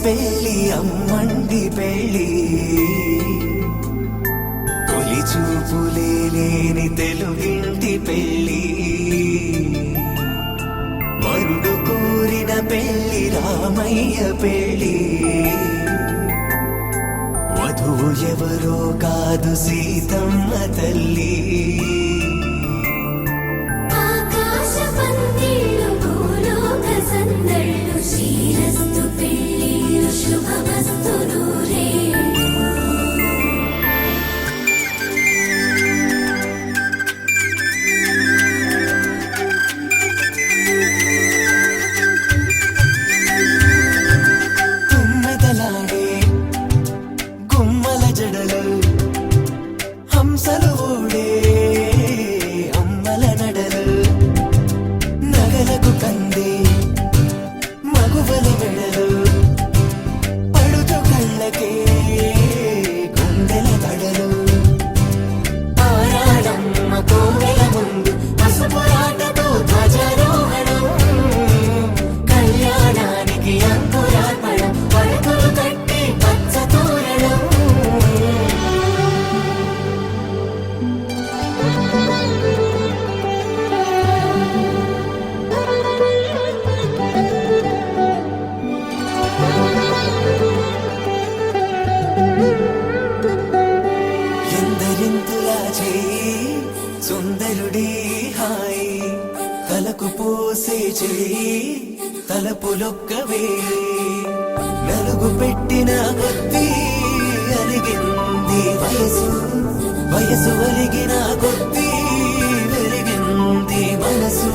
పెళ్ళి అమ్మండి పెళ్ళి తొలి చూపులే లేని తెలుగింటి పెళ్ళి వరుడు కోరిన పెళ్ళి రామయ్య పెళ్ళి వధువు ఎవరో కాదు సీతమ్మ తల్లి హంసలు ఊడే అమ్మల నడలు నగలకు కంది మగువల మెడలు పడుతు కళ్ళకే గుండెల తడలు ఆరాడమ్మ కోవెల ముందు పసుపురాటతో ధ్వజారోహణం కళ్యాణానికి అంకురార్పణం పడకలు కట్టి పచ్చ తోరణం సుందరుడి హాయి తలకు పోసే చెడి తలపులొక్కవే నలుగు పెట్టిన కొద్దీ అలిగింది వయసు వయసు ఒలిగిన కొద్దీ వెలిగింది మనసు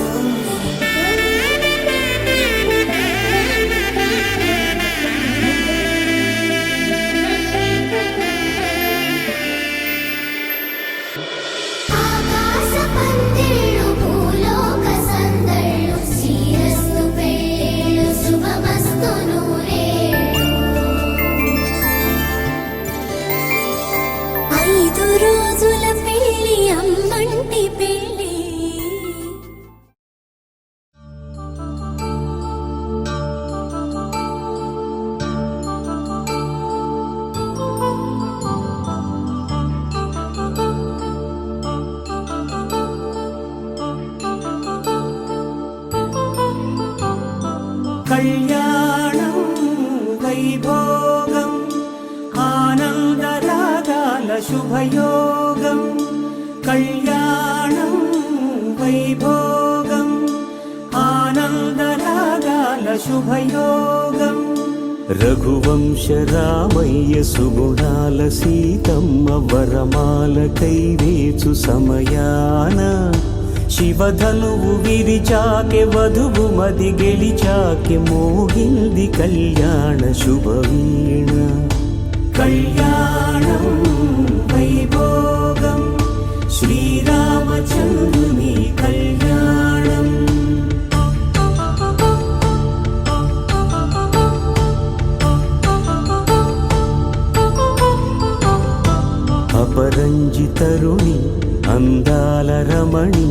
రోజుల పెళ్ళి అమ్మంటి పెళ్ళి కళ్యాణం వైభోగం ఆనందరాగాల శుభయోగం కళ్యాణం వైభోగం ఆనందరాగాల శుభయోగం రఘువంశ రామయ్య సుగుణాల సీతమ్మ వరమాల కైవేచు సమయాన శివధనువు విరిచాకె వధువు మది గెలిచాకె మోగింది కళ్యాణ శుభవీణ కళ్యాణం వైభోగం శ్రీరామచంద్రుని కళ్యాణం అపరంజి తరుణి అందాల రమణి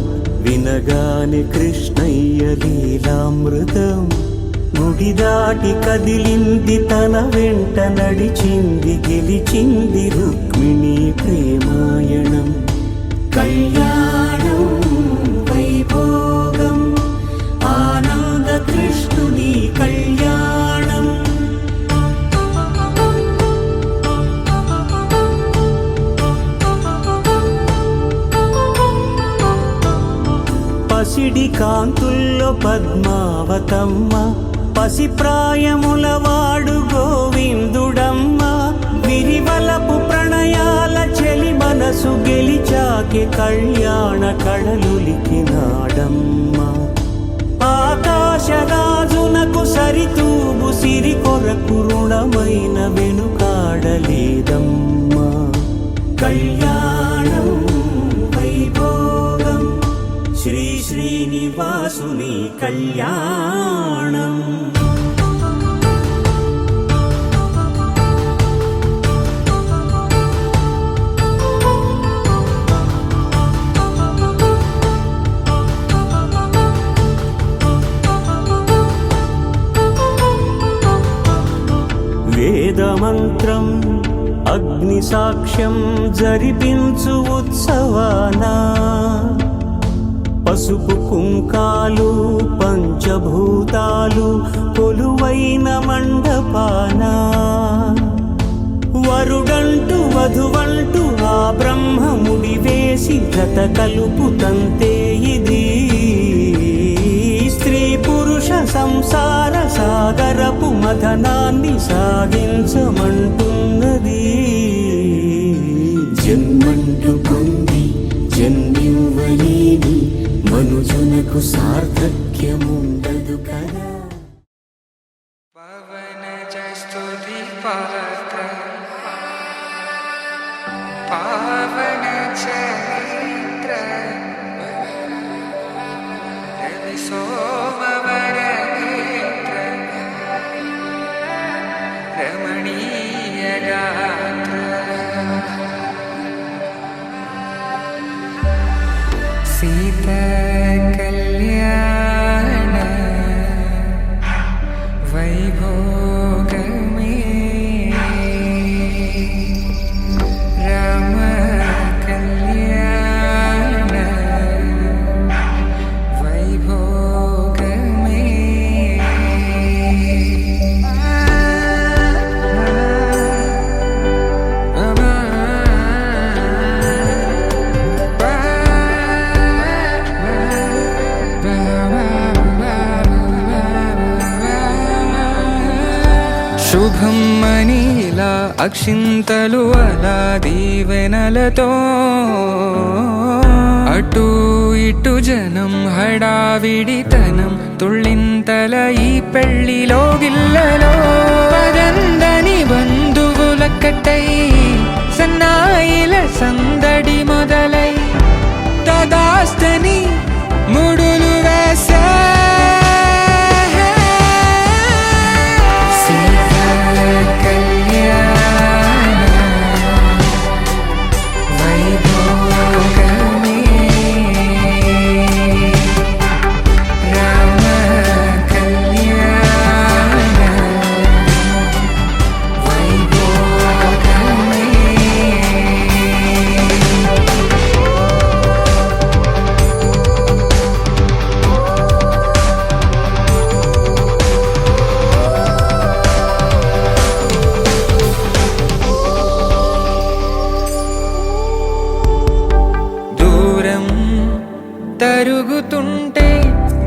వినగానే కృష్ణయ్య లీలామృతం గుడి దాటి కదిలింది తన వెంట నడిచింది గెలిచింది రుక్మిణి ప్రేమాయణం కళ్యాణం వైభోగం ఆనంద కృష్ణుని కళ్యాణం పసిడి కాంతుల్లో పద్మావతమ్మ పసిప్రాయముల వాడు గోవిందుడమ్మ విరివలపు ప్రణయాల చెలి మనసు గెలిచాకే కళ్యాణ కళలులికినాడమ్మ ఆకాశరాజునకు సరితూబు సిరి కొరకు రుణమైన వెనుకాడలేదమ్మ కళ్యాణం వైభోగం శ్రీ శ్రీనివాసుని కళ్యాణం వేదమంత్రం అగ్ని సాక్ష్యం జరిపించు ఉత్సవాన పసుపు కుంకాలు పంచభూతాలు కొలువైన మండపాన వరుడంటూ వధువంటూ ఆ బ్రహ్మముడి వేసి జత కలుపు తంతే ఇది స్త్రీ పురుష సంసార సాగరపు మథనాన్ని సాగించమంటున్నది. జన్మంటూ పొంది జన్మివ్వలేని మనుజునకు సార్థక్యముండదు కదా. పవన జస్తుతి పాత్ర పావన చరిత్ర రవి సోమవర నేత్ర రమణీయ గాత్ర సీత కళ్యాణ వైభోగమే రామ కళ్యాణ వైభోగమే శుభం మనీలా అక్షింతలు అలా దీవెనలతో అటు ఇటు జనం హడావిడితనం తుళ్ళింతల ఈ పెళ్లిలో గిల్లలో పదందని బంధువుల కట్టై సన్నాయిల సందడి మొదలై తదాస్తని ముడులు వేసే తరుగుతుంటే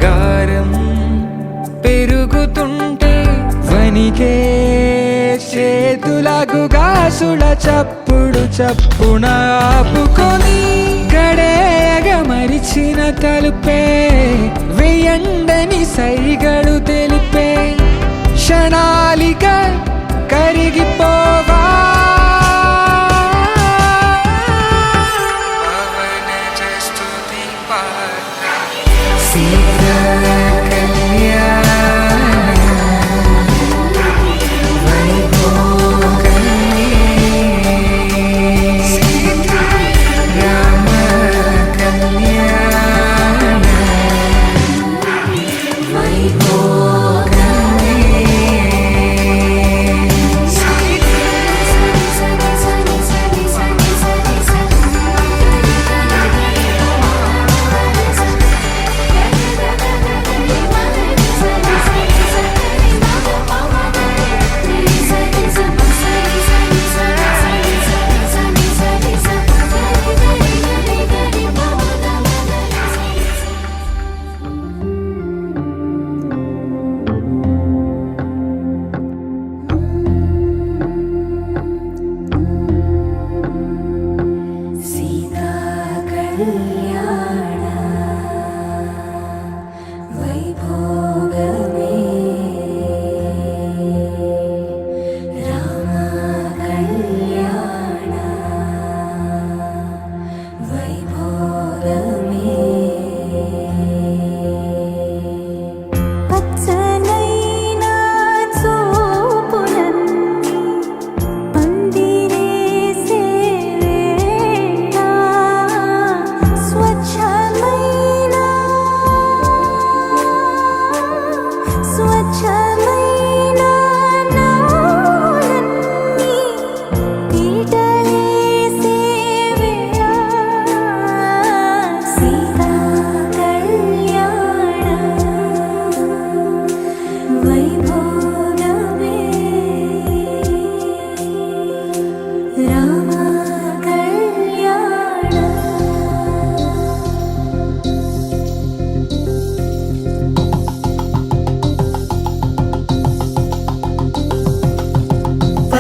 గారం పెరుగుతుంటే వనికే చేతులకు గాసుల చప్పుడు చప్పున ఆపుకొని గడేయగ మరిచిన తలుపే వేయండని సైగడు తెలిపే క్షణాలిక కరిగిపోవా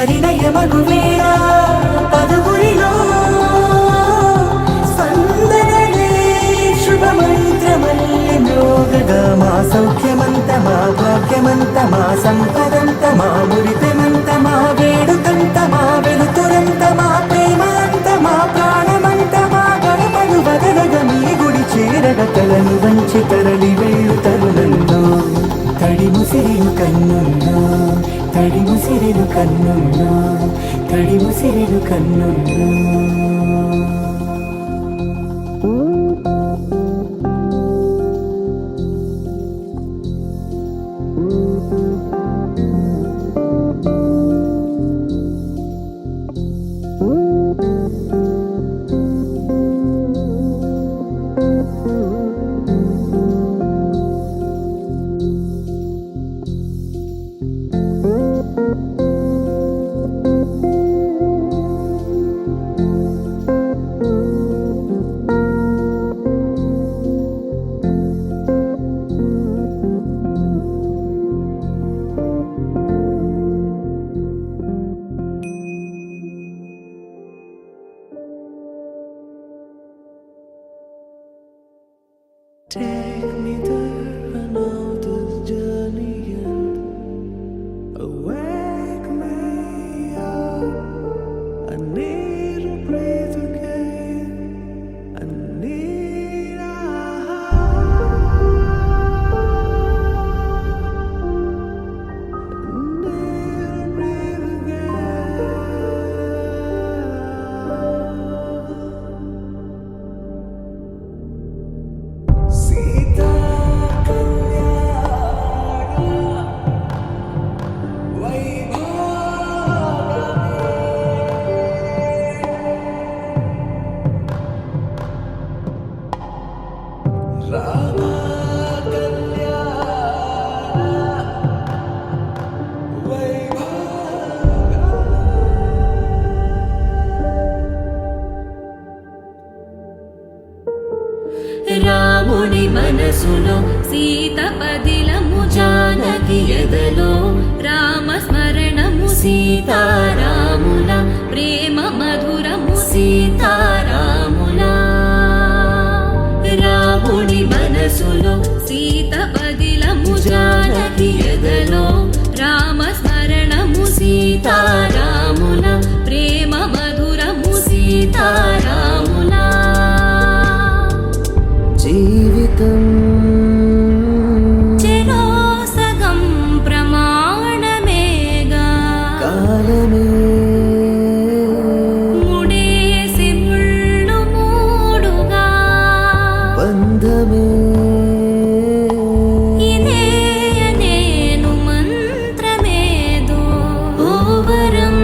పరిణయమగువేళ పదుగురిలో స్పందనలే శుభమంత్రమల్లి మ్రోగగా మా సౌఖ్యమంత మా భాగ్యమంత మా సంపదంత మా మురిపెమంత మా వేడుకంత మా వెలుతురంత మా ప్రేమంత మా ప్రాణమంత మా గడపను వదలగ మీ గుడి చేరగ తలను వంచి తరలి వెళ్ళు తరుణంలో తడి ముసిరిను కన్నుల్లో తడి ముసిరిను కన్నుల్లో తడి ముసిరిను కన్నుల్లో Take me there, I know this journey ends. Awake me up, I need to breathe again. I need a breathe again. Sita రాముని మనసులో సీత పదిలము జానకి ఎదలో రామ స్మరణము సీతారాముల ప్రేమ మధురము సీతారాముల రాముని మనసులో సీత పదిలము జానకి ఎదలో రామ స్మరణము సీతారాముల ప్రేమ మధురము సీతారాముల జీవితం చెరో సగం ప్రమాణమేగా కాలమే ముడేసి ముళ్ళు మూడుగా బంధమే ఇదే నేను మంత్రమేదో ఓవరం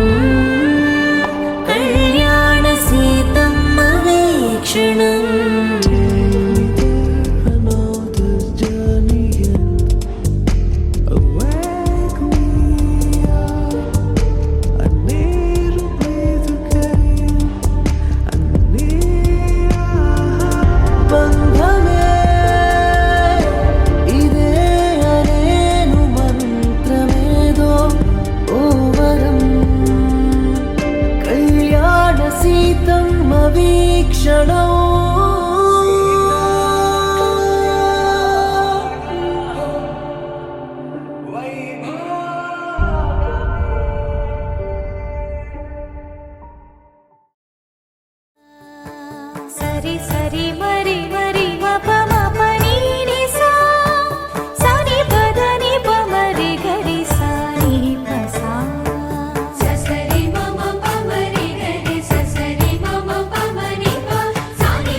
కళ్యాణ సీతమ్మ వీక్షణం సరి సరి మరి మరి మప మప నీ ని సా సని పద ని ప మరి గరి సా ని ప సా ససరి మమ ప మరి గరి ససరి మమ ప మరి ప సని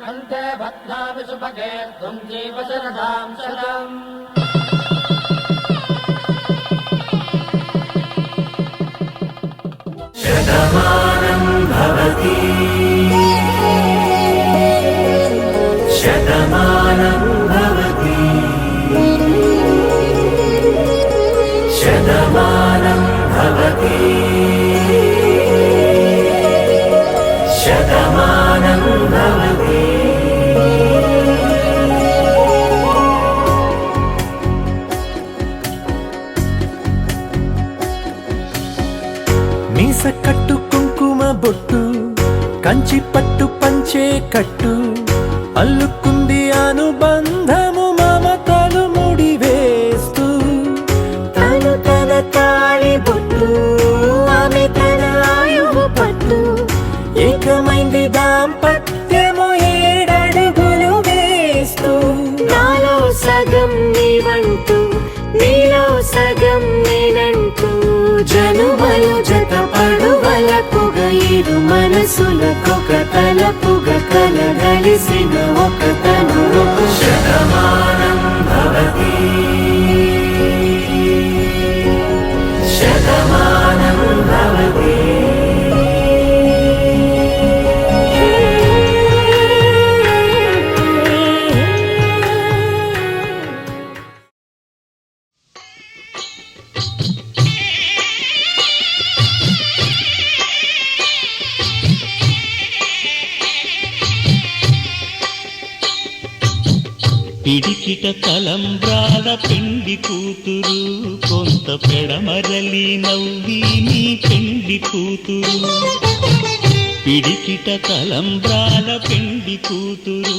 కంటే భద్రావి సుభగే త్వం జీవ శరదాం శతం. శతమానం భవతి శతమానం భవతి శతమానం భవతి శతమానం భవతి. మీస కట్టు కుంకుమ బొట్టు కంచి పట్టు పంచే కట్టు అల్లుకుంది అనుబంధము మమతలు ముడివేస్తూ తను తన తాళి బొట్టు ఆమె తన ఆయువు పట్టు ఏకమైంది దాంపత్యము 7 అడుగులు వేస్తూ నాలో సగం నీవంటూ నీలో సగం నేనంటూ జనుమలు జత పడువలకుగ ఇరు మనసులకొక తలపుగ కలగలిసిన ఒక తను. శతమానం భవతి శతమానం భవతి. పిడికిట తలంబ్రాల పెండి కూతురు కొంత పెడమరలి నవ్వి నీ పెండి కూతురు. పిడికిట తలంబ్రాల పెండి కూతురు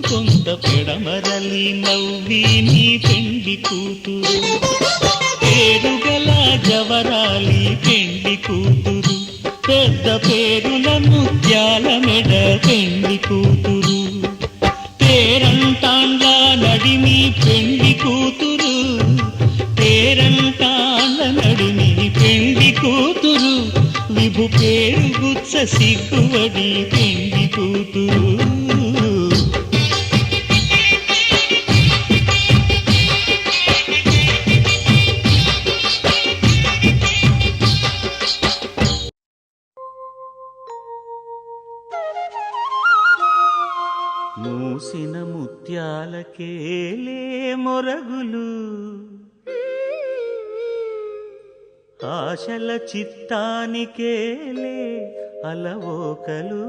కొంత పెడమరలి నవ్వి నీ పెండి కూతురు. పేరుగల జవరాలి పెండి కూతురు పెద్ద పేరుల ముత్యాల మెడ పెండి కూతురు. పేరంటాండ్ల నడిమి పెండి కూతురు పేరంటాండ్ల నడిమి పెండి కూతురు. విభు పేరు గుచ్చ సిగ్గువడి పెండి కూతురు. మూసిన ముత్యాలకేలే మొరగులు ఆశల చిత్తానికేలే అలవోకలు.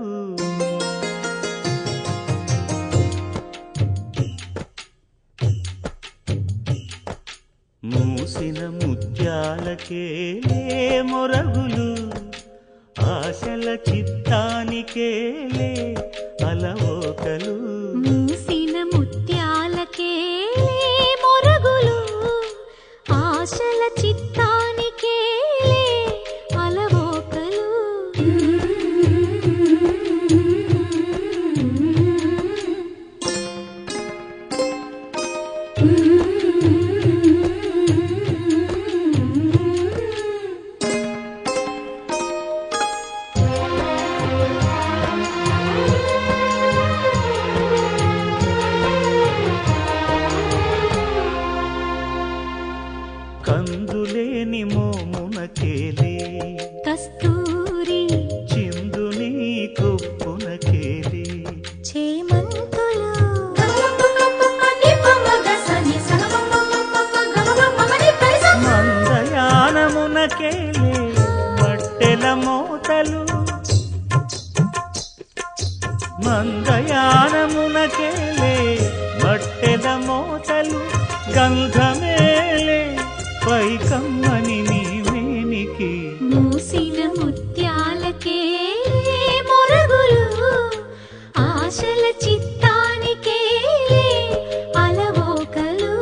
మూసిన ముత్యాలకేలే మొరగులు ఆశల చిత్తానికేలే అలవోకలు. మూసిన ముత్యాలకే మొరగులు ఆశల చిత్తానికే అలవోకలు. కందులేని మోమునకేలే కస్తూరి చిందుని కొప్పునకేలే చేమంతులు మందయానమునకేలే మట్టెల మోతలు. మందయానమునకేలే మట్టెల మోతలు. గంధమేలే పైకమ్మని నీ మేనికి. మూసిన ముత్యాలకే మొరగులు ఆశల చిత్తానికే అలవోకలు.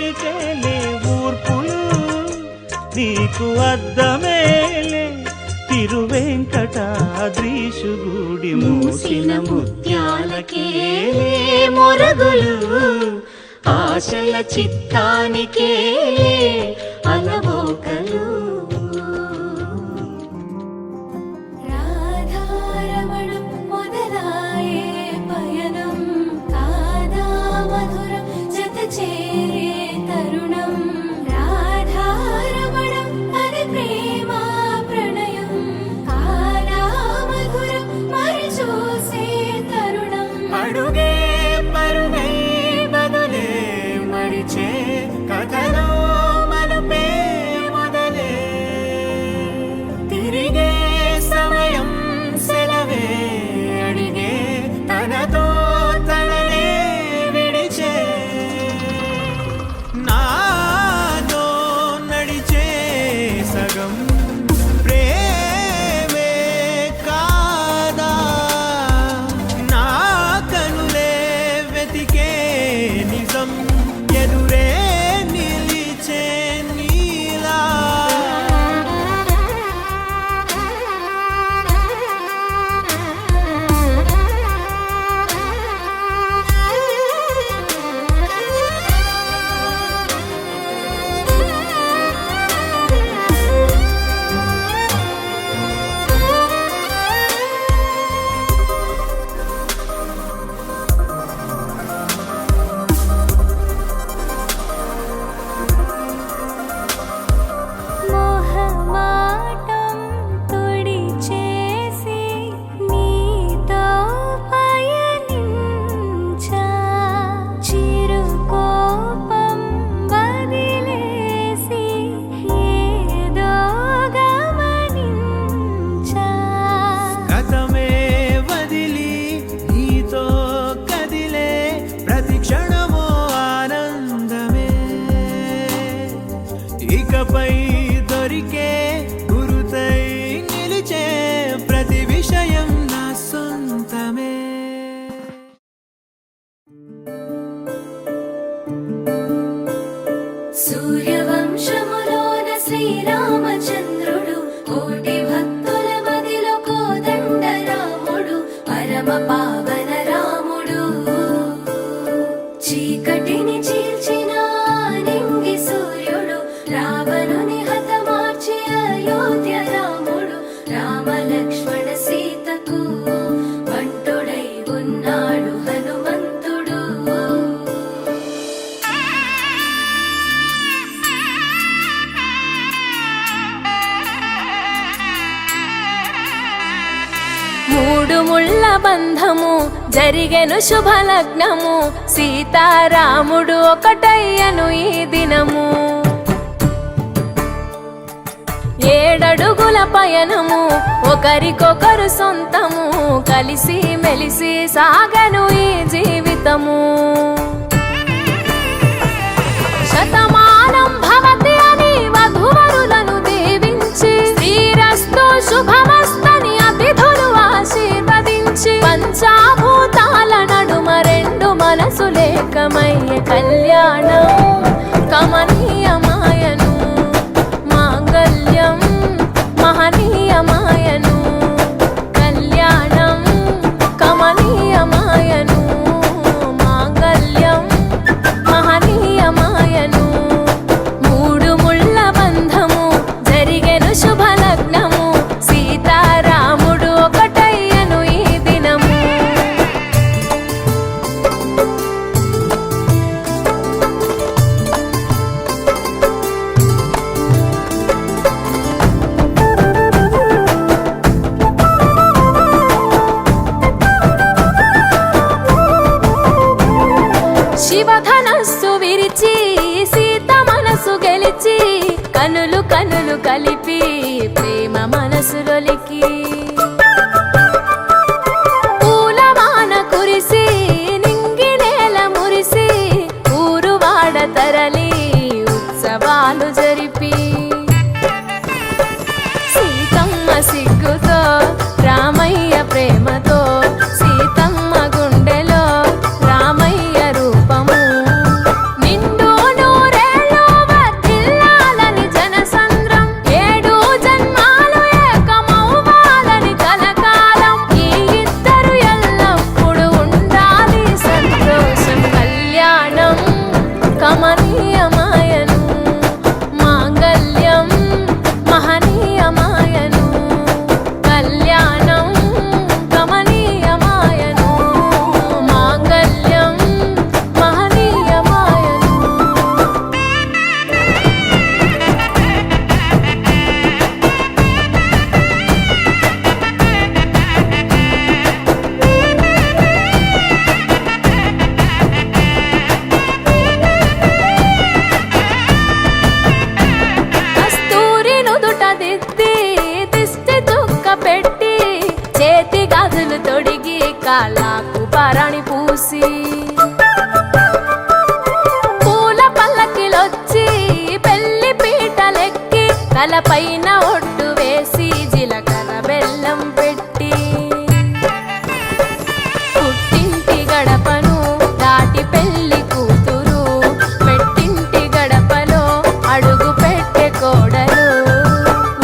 పలికేలే ఊర్పులు నీకు అద్దమేలే తిరువెంకటాద్రీషు గుడి మూసిన ముత్యాలకేలే మొరగులు ఆశల చిత్తానికే అలవోకలు రాధారమణం మొదలాయే పయనం కాదా మధురం జత చేరే తరుణం రాధారమణం అది ప్రేమ ప్రణయం కాదా మధురం మరి చూసే తరుణం అడుగే పరుగై బదులే మరిచే కథలో మలుపే మొదలే తిరిగే సమయం సెలవే అడిగే తనతో తననే విడిచే నాలో నడిచే సగం ప్రేమే కాదా నా కనులే వెతికే నిజం ఎదురే నిలిచే నీలా మోహమాటం తొడి చేసి నీతో పయనించా చిరుకోపం వదిలేసి ఏదో గమనించా గతమే వదిలి నీతో కదిలే ప్రతి క్షణమో ఆనందమే ఇకపై దొరికే గురుతై నిలిచే ప్రతి విషయం నా సొంతమే సూర్యవంశములోన శ్రీరామచంద్రుడు కోటి భక్తుల మదిలో కోదండ రాముడు పరమ పావన రాముడు చీకటిని చీల్చిన నింగి సూర్యుడు రావణుని హతమార్చి అయోధ్య రాముడు రామ లక్ష్మణ సీతకు బంటుడై ఉన్నాడు హనుమంతుడు మూడు ముళ్ళ బంధము జరిగెను శుభలగ్నము సీతారాముడు ఒకటయ్యను ఈ దినము ఏడడుగుల పయనము ఒకరికొకరు సొంతము కలిసి మెలిసి సాగను ఈ జీవితము శతమానం భవతి అని వధువరులను దీవించి శ్రీరస్తు శుభమస్తని అతిథులు ఆశీర్వదించి పంచాభూతాల నడుమ రెండు మనసులేకమయ్య కళ్యాణం కమనీయమాయను మాంగళ్యం మహనీయమాయను కళ్యాణం కమనీయమాయను మాంగళ్యం మహనీయమాయను మూడు ముళ్ళ బంధము జరిగెను శుభలగ్నము సీతారాముడు ఒకటయ్యను ఈ దినము శివధనస్సు విరిచి సీత మనసు గెలిచి కనులు కనులు కలిపి ప్రేమ మనసులొలికి పూలవాన కురిసి నింగి నేల మురిసి ఊరు వాడ తరలి ఉత్సవాలు జరిపి సీతమ్మ సిగ్గుతో రామయ్య ప్రేమతో సీతమ్మ గుండెలో రామయ్య రూపము నిండు నూర కాళ్ళకు పరణి పూసి పూల పల్లకిలొచ్చి పెళ్లి పీటలెక్కి తలపైన ఒట్టు వేసి జీలకర్ర బెల్లం పెట్టి పుట్టింటి గడపను దాటి పెళ్లి కూతురు పెట్టింటి గడపలో అడుగు పెట్టే కోడలు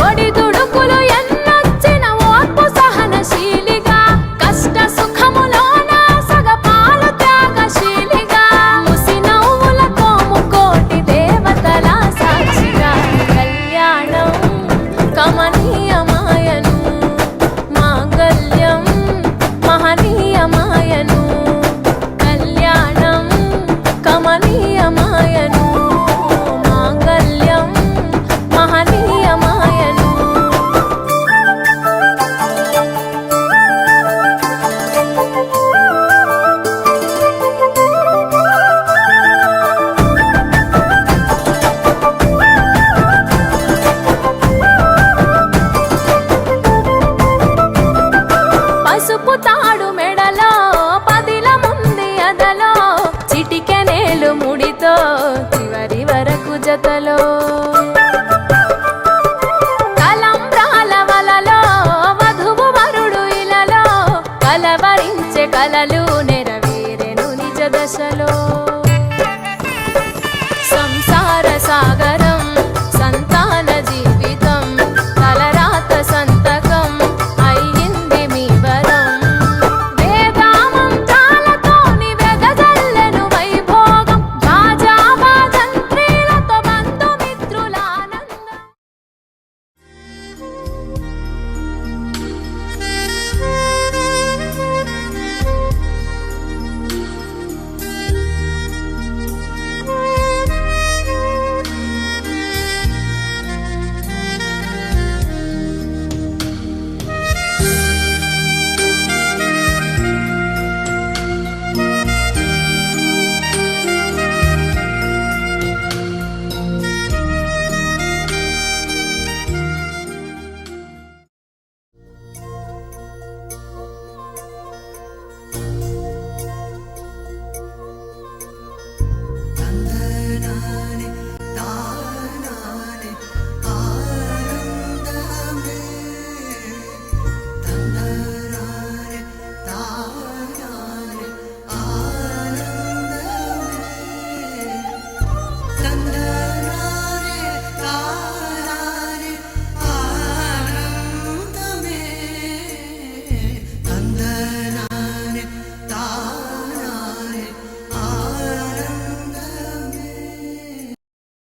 ఒడిదుడుకులు ఎన్నొచ్చిన ఓర్పు సహనశీలిగా కష్ట సుఖములోన సగపాలు త్యాగశీలిగా ముసి నవ్వులతో ముకోటి దేవతల సాక్షిగా కళ్యాణం కమనీయమాయను మాంగళ్యం మహనీయమాయను కళ్యాణం కమనీయమాయను మాంగళ్యం మహనీయమాయను పసుపు తాడు మెడలో పదిల ముంది అదలో చిటికెనేలు ముడితో చివరి వరకు జతలో కలంబ్రాల వలలో వధువు వరుడు ఇలలో కలవరించే కలలు నెరవేరెను నిజ దశలో